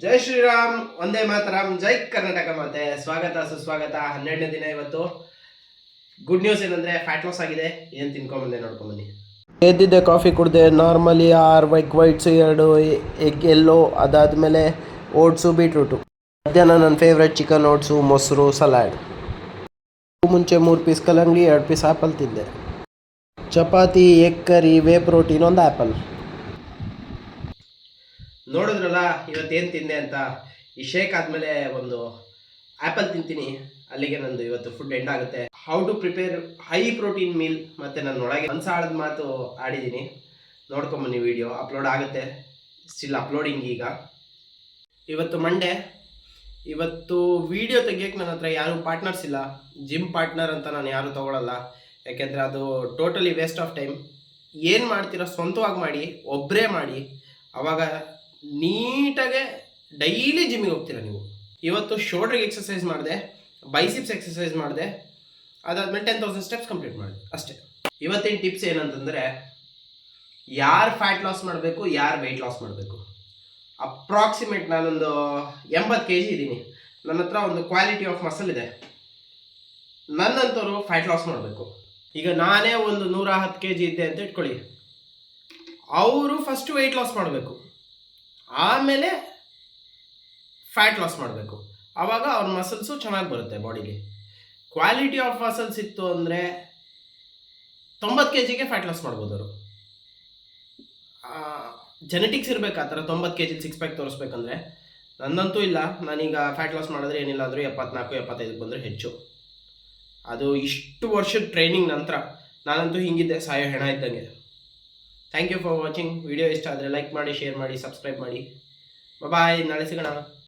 ಜೈ ಶ್ರೀರಾಮ್, ಒಂದೇ ಮಾತರಂ, ಜೈ ಕರ್ನಾಟಕ ಮಾತೆ. ಸ್ವಾಗತ ಸುಸ್ವಾಗತ. 12ನೇ ದಿನ ಇವತ್ತು. ಗುಡ್ ನ್ಯೂಸ್ ಏನಂದ್ರೆ ಫ್ಯಾಟ್ ಲಾಸ್ ಆಗಿದೆ. ಏನು ತಿನ್ಕೊಂಬಂದೆ ನೋಡ್ಕೊಂಬನ್ನಿ. ಎದ್ದಿದ್ದೆ, ಕಾಫಿ ಕುಡಿದೆ. ನಾರ್ಮಲಿ 6 ವೈಟ್ಸ್, 2 ಎಗ್ ಎಲ್ಲೋ, ಅದಾದಮೇಲೆ ಓಟ್ಸು, ಬೀಟ್ರೂಟು. ಮಧ್ಯಾಹ್ನ ನನ್ನ ಫೇವ್ರೆಟ್ ಚಿಕನ್ ಓಟ್ಸು, ಮೊಸರು, ಸಲಾಡ್. ಮುಂಚೆ 3 ಪೀಸ್ ಕಲ್ಲಂಗಡಿ, 2 ಪೀಸ್ ಆ್ಯಪಲ್ ತಿಂದೆ. Chapati, egg curry, whey protein, ಒಂದು ಆ್ಯಪಲ್. ನೋಡಿದ್ರಲ್ಲ ಇವತ್ತೇನು ತಿಂದೆ ಅಂತ. ಈ ಶೇಕ್ ಆದಮೇಲೆ ಒಂದು ಆ್ಯಪಲ್ ತಿಂತೀನಿ. ಅಲ್ಲಿಗೆ ನಂದು ಇವತ್ತು ಫುಡ್ ಎಂಡ್ ಆಗುತ್ತೆ. How to prepare high protein meal ಮತ್ತು ನನ್ನ ಒಳಗೆ ಅನ್ಸಾಳದ ಮಾತು ಆಡಿದ್ದೀನಿ. ನೋಡ್ಕೊಂಬನ್ನಿ, ವಿಡಿಯೋ ಅಪ್ಲೋಡ್ ಆಗುತ್ತೆ. ಸ್ಟಿಲ್ ಅಪ್ಲೋಡಿಂಗ್ ಈಗ. ಇವತ್ತು ಮಂಡೇ. ಇವತ್ತು ವಿಡಿಯೋ ತೆಗಿಯೋಕ್ಕೆ ನನ್ನ ಹತ್ರ ಯಾರೂ ಪಾರ್ಟ್ನರ್ಸ್ ಇಲ್ಲ. ಜಿಮ್ ಪಾರ್ಟ್ನರ್ ಅಂತ ನಾನು ಯಾರೂ ತೊಗೊಳಲ್ಲ. ಯಾಕೆಂದರೆ ಅದು ಟೋಟಲಿ ವೇಸ್ಟ್ ಆಫ್ ಟೈಮ್. ಏನು ಮಾಡ್ತೀರೋ ಸ್ವಂತವಾಗಿ ಮಾಡಿ, ಒಬ್ಬರೇ ಮಾಡಿ. ಆವಾಗ ನೀಟಾಗೆ ಡೈಲಿ ಜಿಮ್ಮಿಗೆ ಹೋಗ್ತೀರ ನೀವು. ಇವತ್ತು ಶೋಲ್ಡ್ರಿಗೆ ಎಕ್ಸಸೈಸ್ ಮಾಡಿದೆ, ಬೈಸಿಪ್ಸ್ ಎಕ್ಸಸೈಸ್ ಮಾಡಿದೆ, ಅದಾದಮೇಲೆ 10,000 ಸ್ಟೆಪ್ಸ್ ಕಂಪ್ಲೀಟ್ ಮಾಡಿದೆ ಅಷ್ಟೇ. ಇವತ್ತಿನ ಟಿಪ್ಸ್ ಏನಂತಂದರೆ, ಯಾರು ಫ್ಯಾಟ್ ಲಾಸ್ ಮಾಡಬೇಕು, ಯಾರು ವೆಯ್ಟ್ ಲಾಸ್ ಮಾಡಬೇಕು. ಅಪ್ರಾಕ್ಸಿಮೇಟ್ ನಾನೊಂದು 80 kg ಇದ್ದೀನಿ. ನನ್ನ ಹತ್ರ ಒಂದು ಕ್ವಾಲಿಟಿ ಆಫ್ ಮಸಲ್ ಇದೆ. ನನ್ನಂಥವ್ರು ಫ್ಯಾಟ್ ಲಾಸ್ ಮಾಡಬೇಕು. ಈಗ ನಾನೇ ಒಂದು 110 kg ಇದ್ದೆ ಅಂತ ಇಟ್ಕೊಳ್ಳಿ. ಅವರು ಫಸ್ಟ್ ವೆಯ್ಟ್ ಲಾಸ್ ಮಾಡಬೇಕು, ಆಮೇಲೆ ಫ್ಯಾಟ್ ಲಾಸ್ ಮಾಡಬೇಕು. ಆವಾಗ ಅವ್ರ ಮಸಲ್ಸು ಚೆನ್ನಾಗಿ ಬರುತ್ತೆ ಬಾಡಿಗೆ. ಕ್ವಾಲಿಟಿ ಆಫ್ ಮಸಲ್ಸ್ ಇತ್ತು ಅಂದರೆ 90 kgಗೆ ಫ್ಯಾಟ್ ಲಾಸ್ ಮಾಡ್ಬೋದು ಅವರು. ಜೆನೆಟಿಕ್ಸ್ ಇರಬೇಕು ಆ ಥರ 90 kg 6 ಪ್ಯಾಕ್ ತೋರಿಸ್ಬೇಕಂದ್ರೆ. ನನ್ನಂತೂ ಇಲ್ಲ. ನಾನೀಗ ಫ್ಯಾಟ್ ಲಾಸ್ ಮಾಡಿದ್ರೆ ಏನಿಲ್ಲ ಅಂದರೂ 74-75 ಬಂದರೆ ಹೆಚ್ಚು. ಅದು ಇಷ್ಟು ವರ್ಷದ ಟ್ರೈನಿಂಗ್ ನಂತರ. ನಾನಂತೂ ಹಿಂಗಿದ್ದೆ, ಸಾಯೋ ಹೆಣ ಇದ್ದಂಗೆ. Thank you for watching. Video ಇಷ್ಟ ಆದರೆ ಲೈಕ್ ಮಾಡಿ, ಶೇರ್ ಮಾಡಿ, ಸಬ್ಸ್ಕ್ರೈಬ್ ಮಾಡಿ. ಬಾಯ್. ನಾಳೆ ಸಿಗೋಣ.